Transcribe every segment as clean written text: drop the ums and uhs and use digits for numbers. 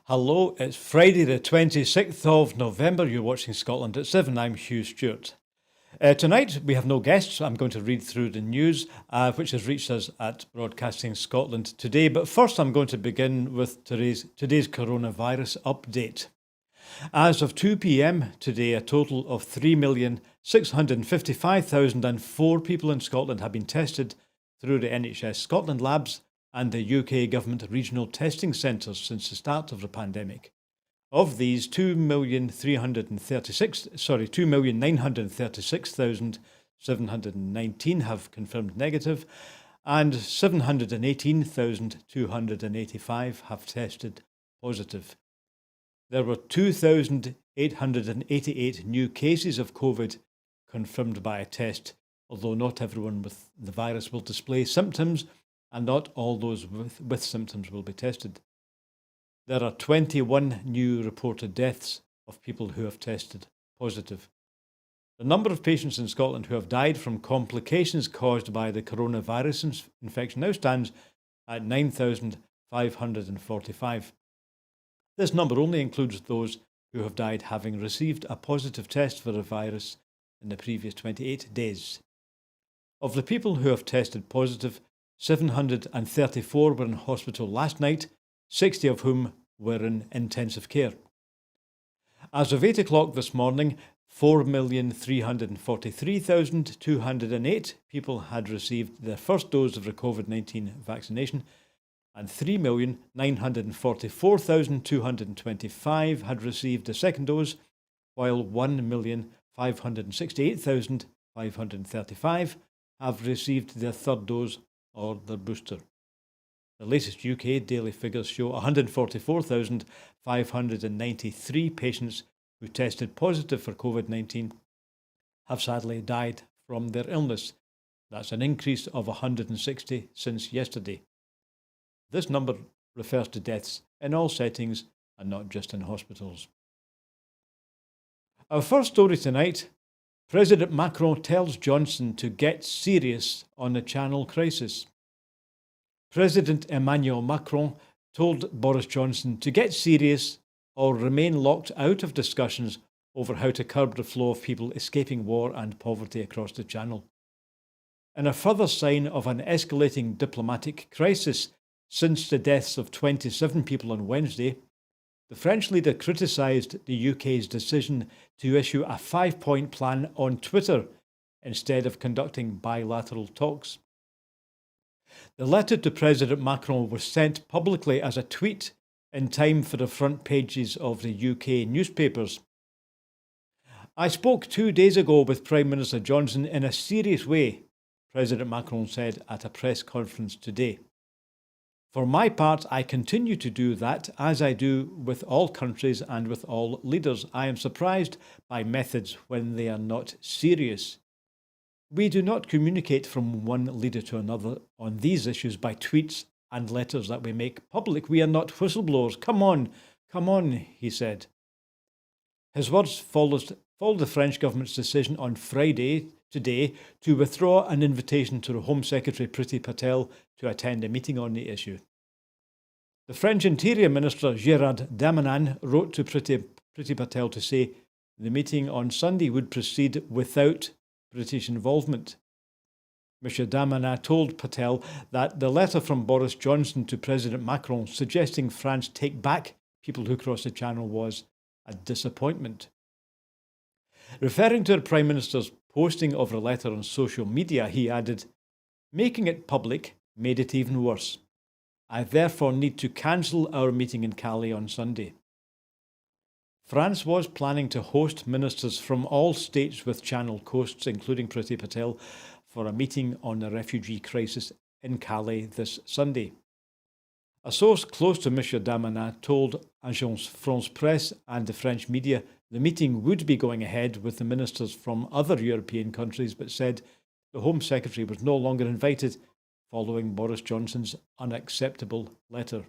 Hello, it's Friday the 26th of November. You're watching Scotland at 7. I'm Hugh Stewart. Tonight we have no guests. I'm going to read through the news, which has reached us at Broadcasting Scotland today. But first I'm going to begin with today's coronavirus update. As of 2 p.m. today, a total of 3,655,004 people in Scotland have been tested through the NHS Scotland labs and the UK Government regional testing centres since the start of the pandemic. Of these, 2,936,719 have confirmed negative, and 718,285 have tested positive. There were 2,888 new cases of COVID confirmed by a test, although not everyone with the virus will display symptoms, and not all those with symptoms will be tested. There are 21 new reported deaths of people who have tested positive. The number of patients in Scotland who have died from complications caused by the coronavirus infection now stands at 9,545. This number only includes those who have died having received a positive test for the virus in the previous 28 days. Of the people who have tested positive, 734 were in hospital last night, 60 of whom were in intensive care. As of 8 o'clock this morning, 4,343,208 people had received their first dose of the COVID-19 vaccination, and 3,944,225 had received a second dose, while 1,568,535 have received their third dose or their booster. The latest UK daily figures show 144,593 patients who tested positive for COVID-19 have sadly died from their illness. That's an increase of 160 since yesterday. This number refers to deaths in all settings and not just in hospitals. Our first story tonight: President Macron tells Johnson to get serious on the Channel crisis. President Emmanuel Macron told Boris Johnson to get serious or remain locked out of discussions over how to curb the flow of people escaping war and poverty across the Channel. In a further sign of an escalating diplomatic crisis since the deaths of 27 people on Wednesday, the French leader criticised the UK's decision to issue a 5-point plan on Twitter instead of conducting bilateral talks. The letter to President Macron was sent publicly as a tweet in time for the front pages of the UK newspapers. "I spoke 2 days ago with Prime Minister Johnson in a serious way," President Macron said at a press conference today. "For my part, I continue to do that, as I do with all countries and with all leaders. I am surprised by methods when they are not serious. We do not communicate from one leader to another on these issues by tweets and letters that we make public. We are not whistleblowers. Come on, he said. His words followed the French government's decision on Friday, today, to withdraw an invitation to the Home Secretary Priti Patel to attend a meeting on the issue. The French Interior Minister Gérald Darmanin wrote to Priti Patel to say the meeting on Sunday would proceed without British involvement. Mr. Darmanin told Patel that the letter from Boris Johnson to President Macron suggesting France take back people who cross the Channel was a disappointment. Referring to the Prime Minister's posting of the letter on social media, he added, "Making it public made it even worse. I therefore need to cancel our meeting in Calais on Sunday." France was planning to host ministers from all states with Channel coasts, including Priti Patel, for a meeting on the refugee crisis in Calais this Sunday. A source close to Mr. Darmanin told Agence France Presse and the French media the meeting would be going ahead with the ministers from other European countries, but said the Home Secretary was no longer invited following Boris Johnson's unacceptable letter.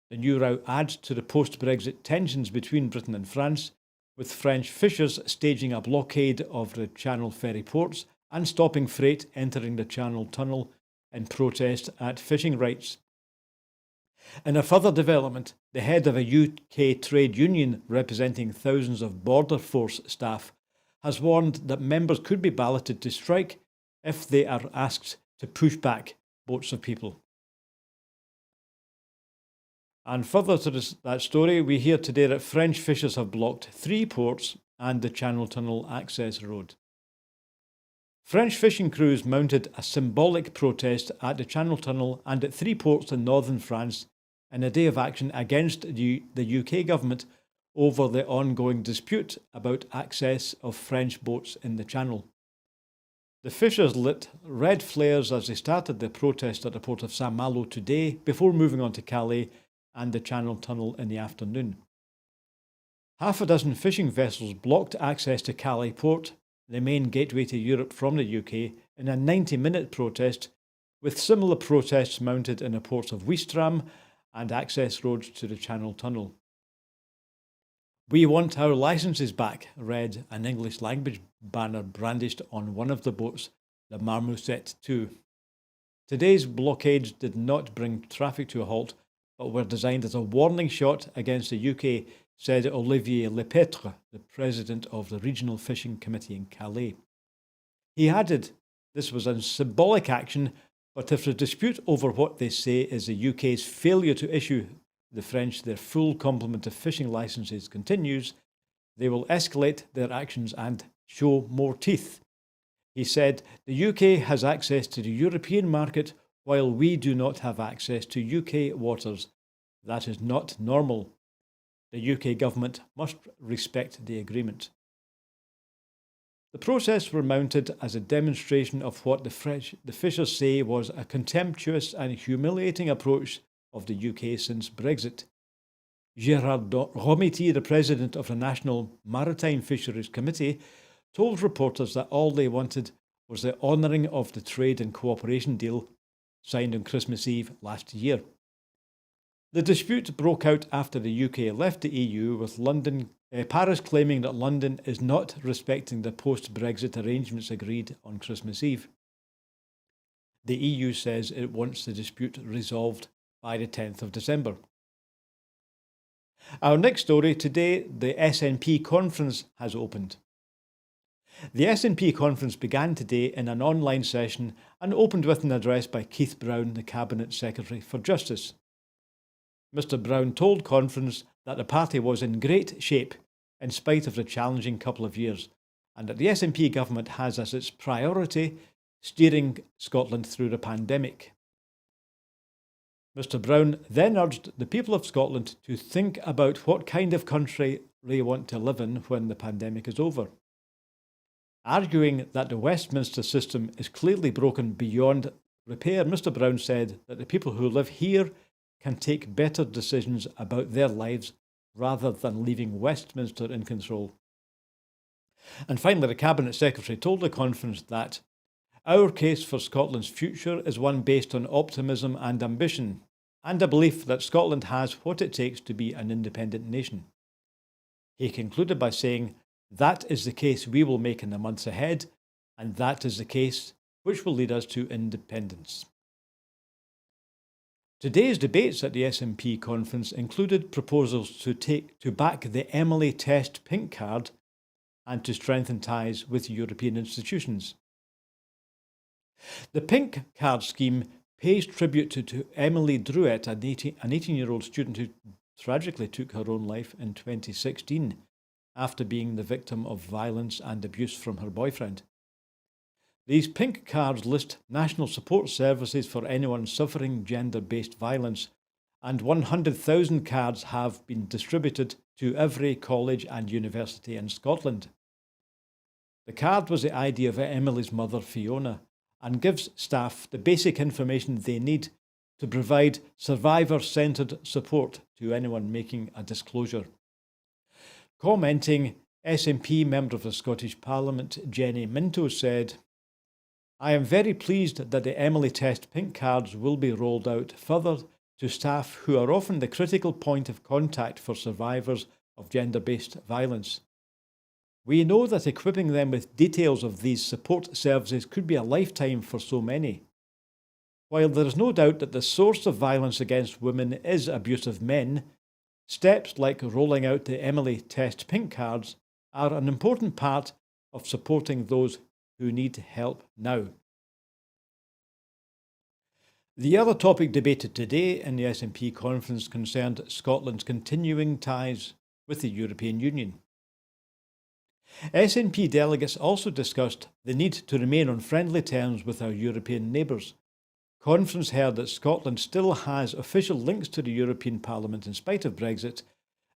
The new route adds to the post-Brexit tensions between Britain and France, with French fishers staging a blockade of the Channel ferry ports and stopping freight entering the Channel Tunnel in protest at fishing rights. In a further development, the head of a UK trade union representing thousands of border force staff has warned that members could be balloted to strike if they are asked to push back boats of people. And further to that story, we hear today that French fishers have blocked 3 ports and the Channel Tunnel access road. French fishing crews mounted a symbolic protest at the Channel Tunnel and at 3 ports in northern France in a day of action against the UK government over the ongoing dispute about access of French boats in the Channel. The fishers lit red flares as they started the protest at the port of Saint-Malo today before moving on to Calais and the Channel Tunnel in the afternoon. Half a dozen fishing vessels blocked access to Calais port, the main gateway to Europe from the UK, in a 90-minute protest, with similar protests mounted in the ports of Ouistreham and access roads to the Channel Tunnel. "We want our licences back," read an English language banner brandished on one of the boats, the Marmoset 2. Today's blockades did not bring traffic to a halt, but were designed as a warning shot against the UK, said Olivier Lepêtre, the president of the Regional Fishing Committee in Calais. He added, "This was a symbolic action, but if the dispute over what they say is the UK's failure to issue the French their full complement of fishing licences continues, they will escalate their actions and show more teeth." He said, "The UK has access to the European market while we do not have access to UK waters. That is not normal. The UK government must respect the agreement." The protests were mounted as a demonstration of what the fishers say was a contemptuous and humiliating approach of the UK since Brexit. Gérard Romiti, the president of the National Maritime Fisheries Committee, told reporters that all they wanted was the honouring of the trade and cooperation deal signed on Christmas Eve last year. The dispute broke out after the UK left the EU, with Paris claiming that London is not respecting the post-Brexit arrangements agreed on Christmas Eve. The EU says it wants the dispute resolved by the 10th of December. Our next story today, the SNP conference has opened. The SNP conference began today in an online session and opened with an address by Keith Brown, the Cabinet Secretary for Justice. Mr. Brown told conference that the party was in great shape in spite of the challenging couple of years, and that the SNP government has as its priority steering Scotland through the pandemic. Mr. Brown then urged the people of Scotland to think about what kind of country they want to live in when the pandemic is over. Arguing that the Westminster system is clearly broken beyond repair, Mr. Brown said that the people who live here can take better decisions about their lives rather than leaving Westminster in control. And finally, the Cabinet Secretary told the conference that our case for Scotland's future is one based on optimism and ambition, and a belief that Scotland has what it takes to be an independent nation. He concluded by saying, that is the case we will make in the months ahead, and that is the case which will lead us to independence. Today's debates at the SNP conference included proposals to back the Emily Test Pink Card and to strengthen ties with European institutions. The Pink Card scheme pays tribute to Emily Druitt, an 18-year-old student who tragically took her own life in 2016 after being the victim of violence and abuse from her boyfriend. These pink cards list national support services for anyone suffering gender-based violence, and 100,000 cards have been distributed to every college and university in Scotland. The card was the idea of Emily's mother, Fiona, and gives staff the basic information they need to provide survivor-centred support to anyone making a disclosure. Commenting, SNP member of the Scottish Parliament, Jenny Minto, said, I am very pleased that the Emily Test Pink Cards will be rolled out further to staff who are often the critical point of contact for survivors of gender-based violence. We know that equipping them with details of these support services could be a lifetime for so many. While there is no doubt that the source of violence against women is abusive men, steps like rolling out the Emily Test pink cards are an important part of supporting those who need help now. The other topic debated today in the SNP conference concerned Scotland's continuing ties with the European Union. SNP delegates also discussed the need to remain on friendly terms with our European neighbours. Conference heard that Scotland still has official links to the European Parliament in spite of Brexit,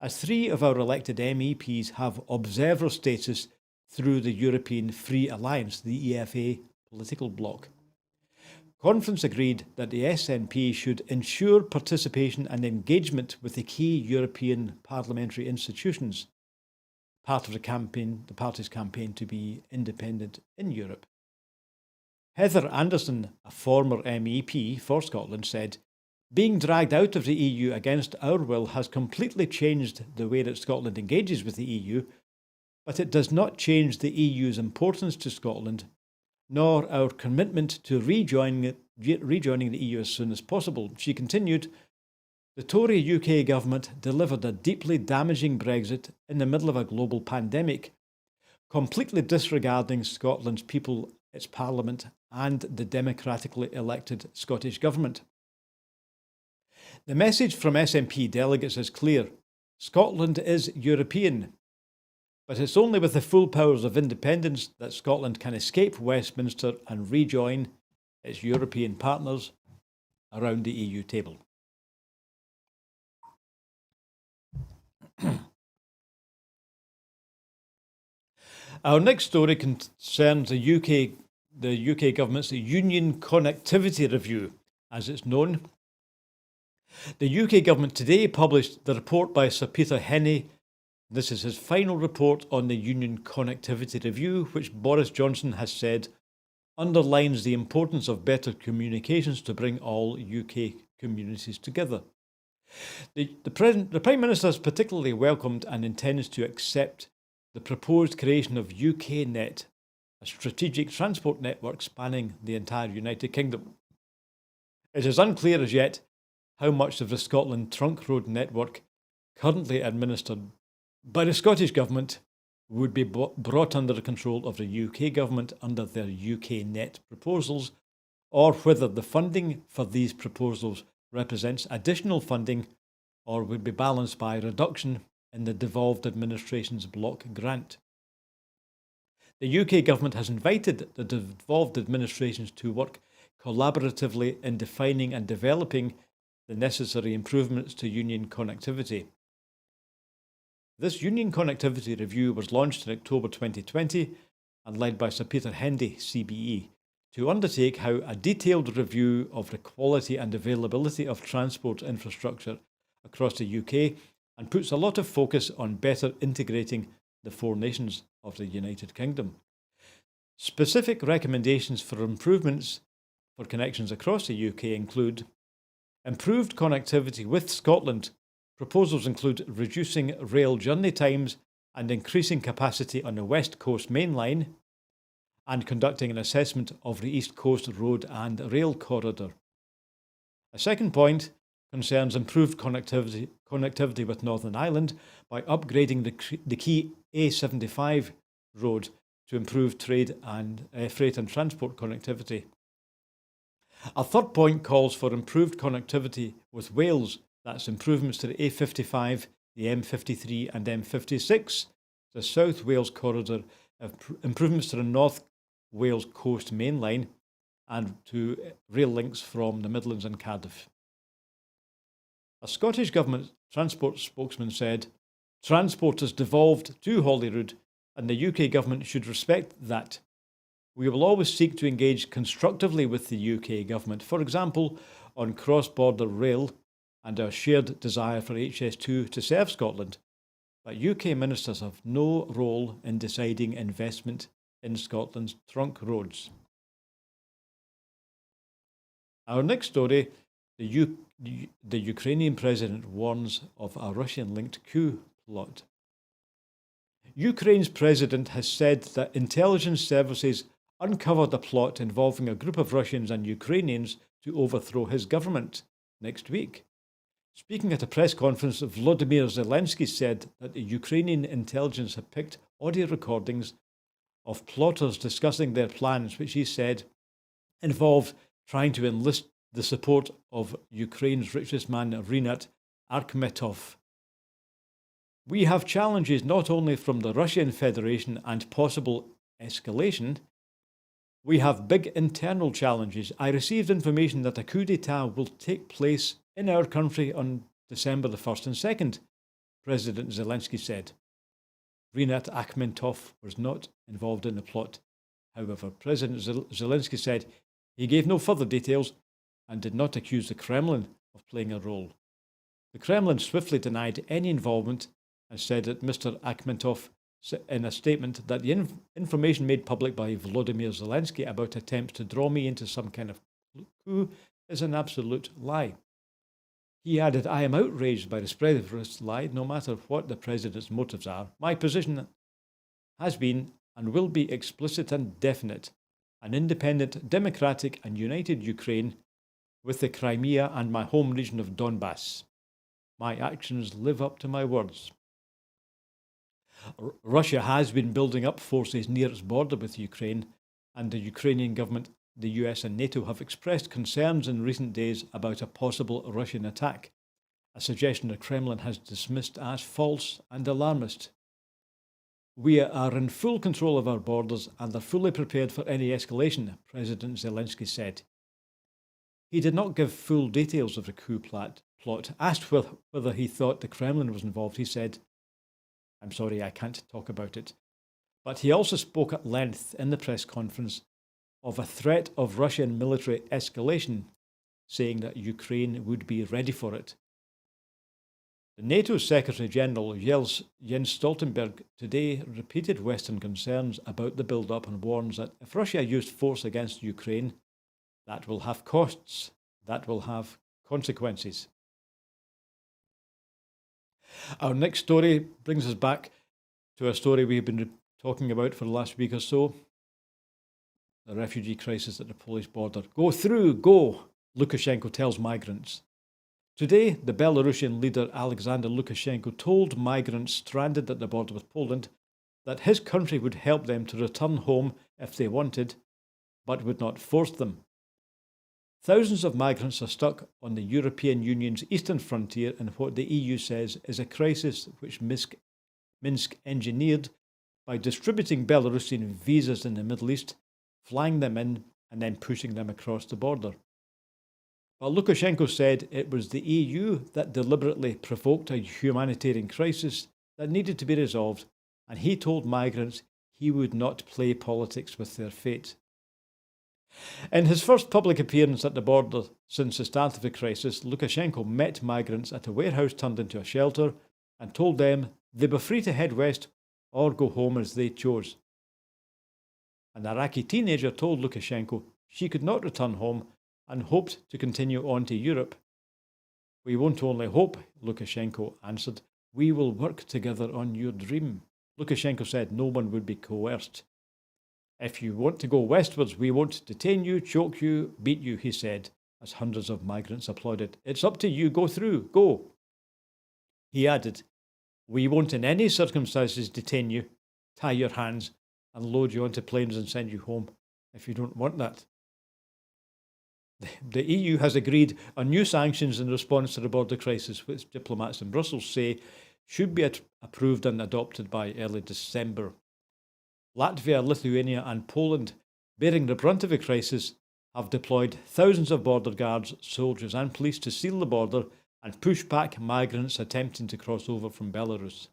as 3 of our elected MEPs have observer status through the European Free Alliance, the EFA political bloc. Conference agreed that the SNP should ensure participation and engagement with the key European parliamentary institutions, part of the party's campaign to be independent in Europe. Heather Anderson, a former MEP for Scotland, said, "Being dragged out of the EU against our will has completely changed the way that Scotland engages with the EU, but it does not change the EU's importance to Scotland, nor our commitment to rejoining the EU as soon as possible." She continued, "The Tory UK government delivered a deeply damaging Brexit in the middle of a global pandemic, completely disregarding Scotland's people, its parliament, and the democratically elected Scottish government." The message from SNP delegates is clear. Scotland is European, but it's only with the full powers of independence that Scotland can escape Westminster and rejoin its European partners around the EU table. Our next story concerns the UK government's Union Connectivity Review, as it's known. The UK government today published the report by Sir Peter Henney. This is his final report on the Union Connectivity Review, which Boris Johnson has said underlines the importance of better communications to bring all UK communities together. The Prime Minister has particularly welcomed and intends to accept the proposed creation of UKNet, a strategic transport network spanning the entire United Kingdom. It is unclear as yet how much of the Scotland trunk road network currently administered by the Scottish Government would be brought under the control of the UK Government under their UKNet proposals, or whether the funding for these proposals represents additional funding or would be balanced by a reduction in the devolved administration's block grant. The UK Government has invited the devolved administrations to work collaboratively in defining and developing the necessary improvements to Union connectivity. This Union Connectivity Review was launched in October 2020 and led by Sir Peter Hendy, CBE, to undertake how a detailed review of the quality and availability of transport infrastructure across the UK and puts a lot of focus on better integrating the 4 nations of the United Kingdom. Specific recommendations for improvements for connections across the UK include improved connectivity with Scotland. Proposals include reducing rail journey times and increasing capacity on the West Coast Main Line, and conducting an assessment of the East Coast Road and Rail Corridor. A second point concerns improved connectivity with Northern Ireland by upgrading the key A75 road to improve trade and freight and transport connectivity. A third point calls for improved connectivity with Wales. That's improvements to the A55, the M53 and M56, the South Wales Corridor, improvements to the North Wales Coast Main Line, and to rail links from the Midlands and Cardiff. A Scottish Government transport spokesman said, "Transport is devolved to Holyrood and the UK Government should respect that. We will always seek to engage constructively with the UK Government, for example, on cross-border rail and our shared desire for HS2 to serve Scotland. But UK ministers have no role in deciding investment in Scotland's trunk roads." Our next story, the Ukrainian president warns of a Russian-linked coup plot. Ukraine's president has said that intelligence services uncovered a plot involving a group of Russians and Ukrainians to overthrow his government next week. Speaking at a press conference, Volodymyr Zelensky said that the Ukrainian intelligence had picked audio recordings of plotters discussing their plans, which he said involved trying to enlist the support of Ukraine's richest man, Rinat Akhmetov. We have challenges not only from the Russian Federation and possible escalation, we have big internal challenges. I received information that a coup d'etat will take place in our country on December the 1st and 2nd, President Zelensky said. Rinat Akhmetov was not involved in the plot. However, President Zelensky said he gave no further details and did not accuse the Kremlin of playing a role. The Kremlin swiftly denied any involvement and said that Mr. Akhmetov, in a statement, that the information made public by Volodymyr Zelensky about attempts to draw me into some kind of coup is an absolute lie. He added, I am outraged by the spread of this lie, no matter what the president's motives are. My position has been and will be explicit and definite. An independent, democratic and united Ukraine with the Crimea and my home region of Donbass. My actions live up to my words. Russia has been building up forces near its border with Ukraine, and the Ukrainian government, the US and NATO have expressed concerns in recent days about a possible Russian attack, a suggestion the Kremlin has dismissed as false and alarmist. We are in full control of our borders and are fully prepared for any escalation, President Zelensky said. He did not give full details of the coup plot. Asked whether he thought the Kremlin was involved, he said, I'm sorry, I can't talk about it. But he also spoke at length in the press conference of a threat of Russian military escalation, saying that Ukraine would be ready for it. The NATO Secretary General Jens Stoltenberg today repeated Western concerns about the build-up and warns that if Russia used force against Ukraine, that will have costs, that will have consequences. Our next story brings us back to a story we've been talking about for the last week or so. The refugee crisis at the Polish border. Go through, go, Lukashenko tells migrants. Today, the Belarusian leader Alexander Lukashenko told migrants stranded at the border with Poland that his country would help them to return home if they wanted, but would not force them. Thousands of migrants are stuck on the European Union's eastern frontier in what the EU says is a crisis which Minsk engineered by distributing Belarusian visas in the Middle East, flying them in and then pushing them across the border. But Lukashenko said it was the EU that deliberately provoked a humanitarian crisis that needed to be resolved, and he told migrants he would not play politics with their fate. In his first public appearance at the border since the start of the crisis, Lukashenko met migrants at a warehouse turned into a shelter and told them they were free to head west or go home as they chose. An Iraqi teenager told Lukashenko she could not return home and hoped to continue on to Europe. We won't only hope, Lukashenko answered. We will work together on your dream. Lukashenko said no one would be coerced. If you want to go westwards, we won't detain you, choke you, beat you, he said, as hundreds of migrants applauded. It's up to you, go through, go. He added, we won't in any circumstances detain you, tie your hands, and load you onto planes and send you home if you don't want that. The EU has agreed on new sanctions in response to the border crisis, which diplomats in Brussels say should be approved and adopted by early December. Latvia, Lithuania and Poland, bearing the brunt of the crisis, have deployed thousands of border guards, soldiers and police to seal the border and push back migrants attempting to cross over from Belarus.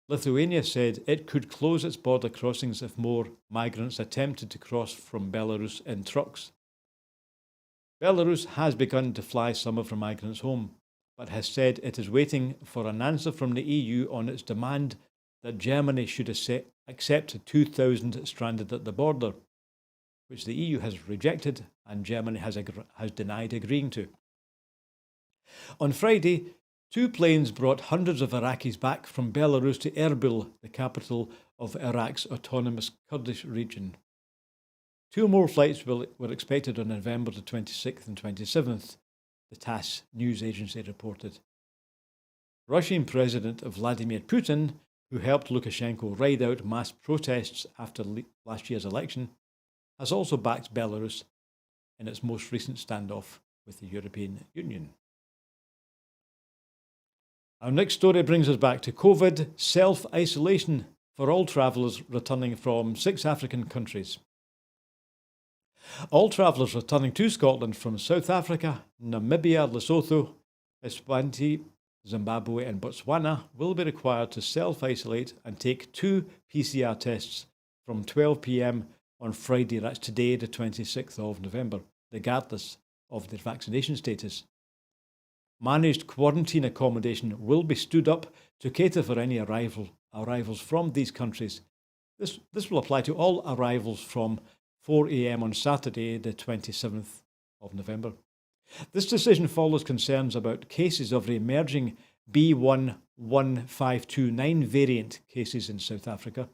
Lithuania said it could close its border crossings if more migrants attempted to cross from Belarus in trucks. Belarus has begun to fly some of the migrants home, but has said it is waiting for an answer from the EU on its demand that Germany should accept 2,000 stranded at the border, which the EU has rejected and Germany has denied agreeing to. On Friday, 2 planes brought hundreds of Iraqis back from Belarus to Erbil, the capital of Iraq's autonomous Kurdish region. 2 more flights were expected on November the 26th and 27th, the TASS news agency reported. Russian President Vladimir Putin, who helped Lukashenko ride out mass protests after last year's election, has also backed Belarus in its most recent standoff with the European Union. Our next story brings us back to COVID self-isolation for all travellers returning from 6 African countries. All travellers returning to Scotland from South Africa, Namibia, Lesotho, Eswatini, Zimbabwe and Botswana will be required to self-isolate and take 2 PCR tests from 12 p.m. on Friday, that's today the 26th of November, regardless of their vaccination status. Managed quarantine accommodation will be stood up to cater for any arrivals from these countries. This will apply to all arrivals from 4 a.m. on Saturday, the 27th of November. This decision follows concerns about cases of the emerging B.1.1.529 variant cases in South Africa,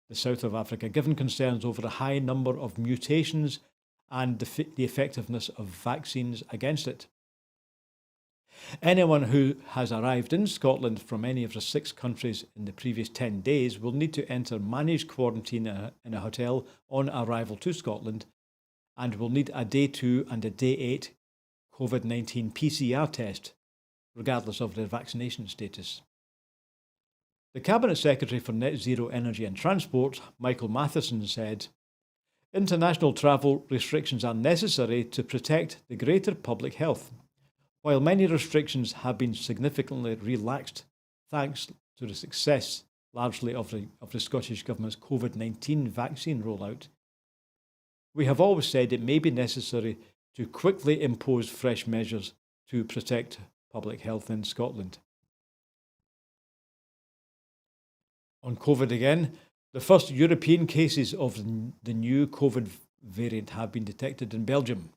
the south of Africa, given concerns over a high number of mutations and the effectiveness of vaccines against it. Anyone who has arrived in Scotland from any of the 6 countries in the previous 10 days will need to enter managed quarantine in a hotel on arrival to Scotland and will need a day 2 and a day 8 COVID-19 PCR test, regardless of their vaccination status. The Cabinet Secretary for Net Zero Energy and Transport, Michael Matheson, said, "International travel restrictions are necessary to protect the greater public health. While many restrictions have been significantly relaxed thanks to the success largely of the Scottish Government's COVID-19 vaccine rollout, we have always said it may be necessary to quickly impose fresh measures to protect public health in Scotland." On COVID again, the first European cases of the new COVID variant have been detected in Belgium.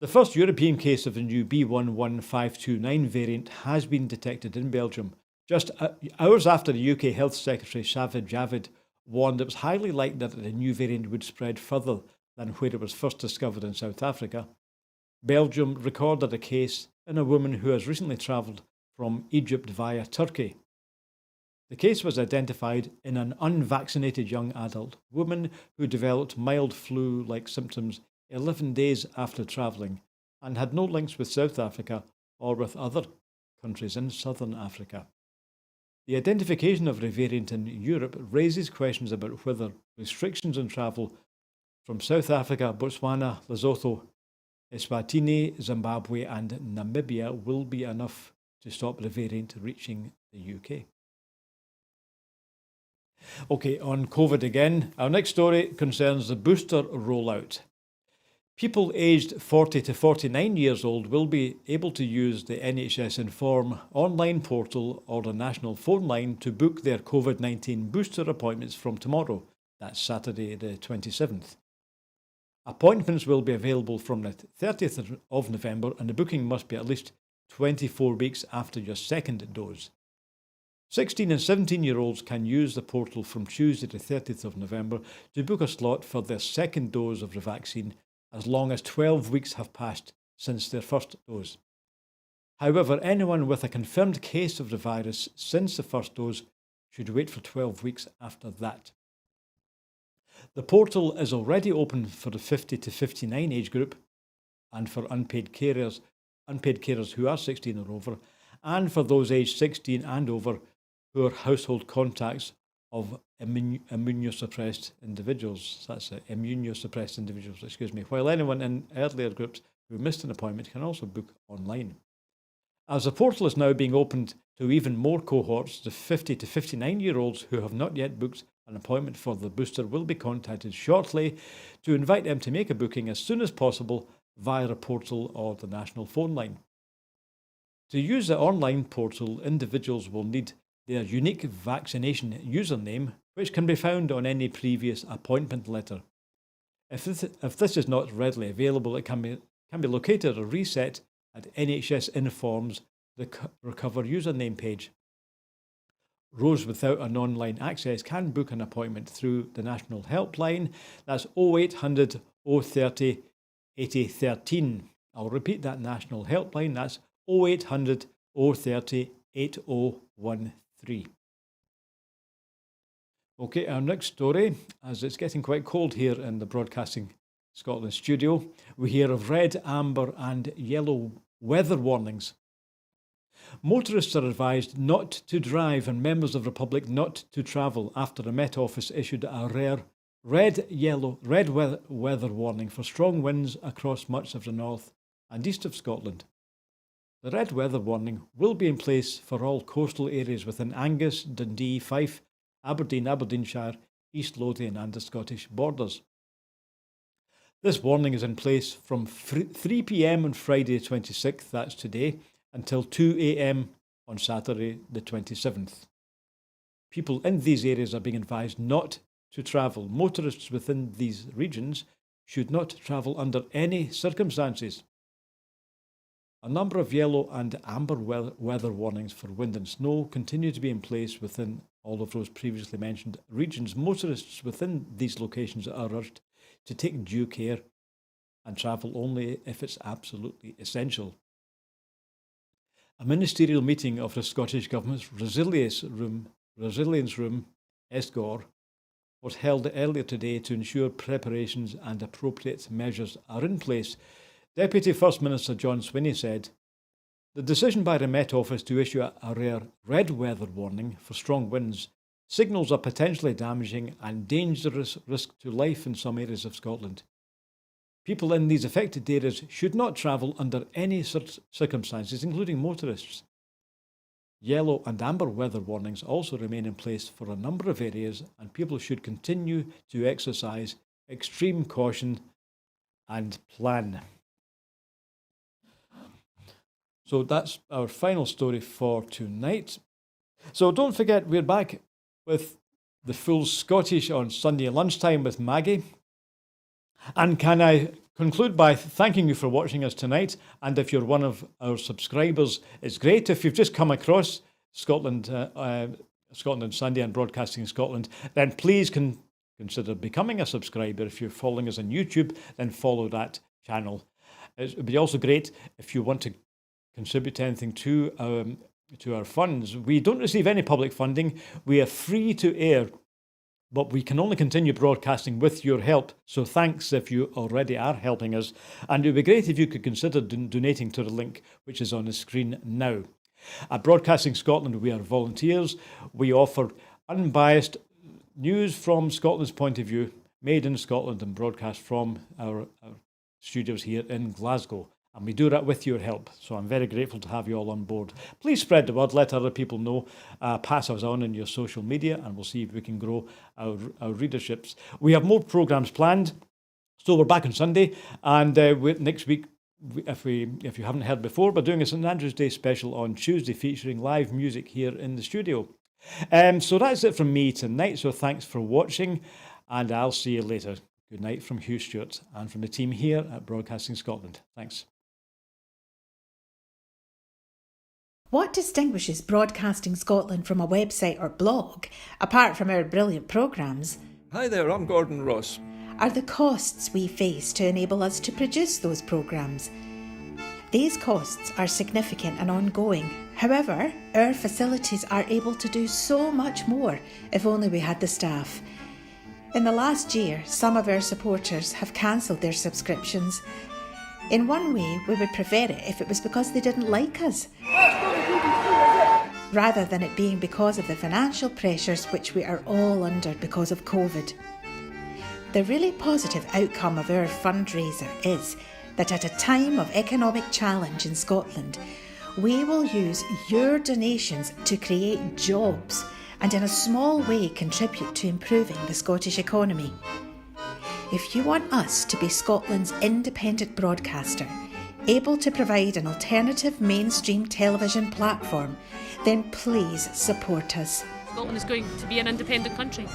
The first European case of the new B.1.1.529 variant has been detected in Belgium, just hours after the UK Health Secretary Sajid Javid warned it was highly likely that the new variant would spread further than where it was first discovered in South Africa. Belgium recorded a case in a woman who has recently travelled from Egypt via Turkey. The case was identified in an unvaccinated young adult woman who developed mild flu-like symptoms 11 days after travelling and had no links with South Africa or with other countries in southern Africa. The identification of the variant in Europe raises questions about whether restrictions on travel from South Africa, Botswana, Lesotho, Eswatini, Zimbabwe and Namibia will be enough to stop the variant reaching the UK. Okay, on COVID again, our next story concerns the booster rollout. People aged 40 to 49 years old will be able to use the NHS Inform online portal or the national phone line to book their COVID-19 booster appointments from tomorrow, that's Saturday the 27th. Appointments will be available from the 30th of November and the booking must be at least 24 weeks after your second dose. 16 and 17-year-olds can use the portal from Tuesday the 30th of November to book a slot for their second dose of the vaccine as long as 12 weeks have passed since their first dose. However, anyone with a confirmed case of the virus since the first dose should wait for 12 weeks after that. The portal is already open for the 50 to 59 age group and for unpaid carers who are 16 or over, and for those aged 16 and over who are household contacts of immunosuppressed individuals. While anyone in earlier groups who missed an appointment can also book online. As the portal is now being opened to even more cohorts, the 50 to 59-year-olds who have not yet booked an appointment for the booster will be contacted shortly to invite them to make a booking as soon as possible via a portal or the national phone line. To use the online portal, individuals will need their unique vaccination username, which can be found on any previous appointment letter. If this is not readily available, it can be located or reset at NHS Inform's the Recover username page. Those without an online access can book an appointment through the national helpline. That's 0800 030 8013. I'll repeat that national helpline. That's 0800 030 8013. Okay, our next story, as it's getting quite cold here in the Broadcasting Scotland studio, we hear of red, amber and yellow weather warnings. Motorists are advised not to drive and members of the public not to travel after the Met Office issued a rare red weather warning for strong winds across much of the north and east of Scotland. The red weather warning will be in place for all coastal areas within Angus, Dundee, Fife, Aberdeen, Aberdeenshire, East Lothian and the Scottish borders. This warning is in place from 3 p.m. on Friday the 26th, that's today, until 2 a.m. on Saturday the 27th. People in these areas are being advised not to travel. Motorists within these regions should not travel under any circumstances. A number of yellow and amber weather warnings for wind and snow continue to be in place within all of those previously mentioned regions. Motorists within these locations are urged to take due care and travel only if it's absolutely essential. A ministerial meeting of the Scottish Government's Resilience Room, SGOR, was held earlier today to ensure preparations and appropriate measures are in place. Deputy First Minister John Swinney said, "The decision by the Met Office to issue a rare red weather warning for strong winds signals a potentially damaging and dangerous risk to life in some areas of Scotland. People in these affected areas should not travel under any circumstances, including motorists. Yellow and amber weather warnings also remain in place for a number of areas, and people should continue to exercise extreme caution and plan." So that's our final story for tonight. So don't forget, we're back with the full Scottish on Sunday lunchtime with Maggie. And can I conclude by thanking you for watching us tonight? And if you're one of our subscribers, it's great. If you've just come across Scotland on Sunday and Broadcasting Scotland, then please consider becoming a subscriber. If you're following us on YouTube, then follow that channel. It would be also great if you want to contribute anything to our funds. We don't receive any public funding. We are free to air, but we can only continue broadcasting with your help. So thanks if you already are helping us. And it would be great if you could consider donating to the link which is on the screen now. At Broadcasting Scotland, we are volunteers. We offer unbiased news from Scotland's point of view, made in Scotland and broadcast from our studios here in Glasgow. And we do that with your help. So I'm very grateful to have you all on board. Please spread the word, let other people know, pass us on in your social media, and we'll see if we can grow our readerships. We have more programmes planned. So we're back on Sunday, and next week, if you haven't heard before, we're doing a St Andrew's Day special on Tuesday featuring live music here in the studio. So that's it from me tonight. So thanks for watching, and I'll see you later. Good night from Hugh Stewart and from the team here at Broadcasting Scotland. Thanks. What distinguishes Broadcasting Scotland from a website or blog, apart from our brilliant programmes? Hi there, I'm Gordon Ross. Are the costs we face to enable us to produce those programmes. These costs are significant and ongoing. However, our facilities are able to do so much more if only we had the staff. In the last year, some of our supporters have cancelled their subscriptions. In one way, we would prefer it if it was because they didn't like us, rather than it being because of the financial pressures which we are all under because of COVID. The really positive outcome of our fundraiser is that at a time of economic challenge in Scotland, we will use your donations to create jobs and in a small way contribute to improving the Scottish economy. If you want us to be Scotland's independent broadcaster, able to provide an alternative mainstream television platform, then please support us. Scotland is going to be an independent country.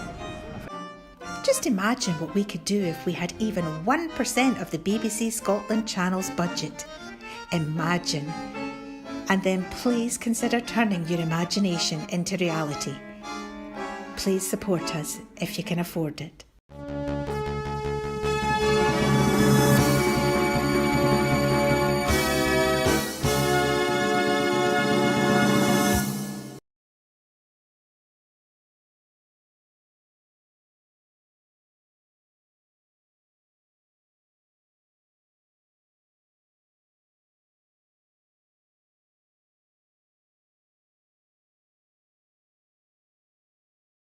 Just imagine what we could do if we had even 1% of the BBC Scotland channel's budget. Imagine. And then please consider turning your imagination into reality. please support us if you can afford it.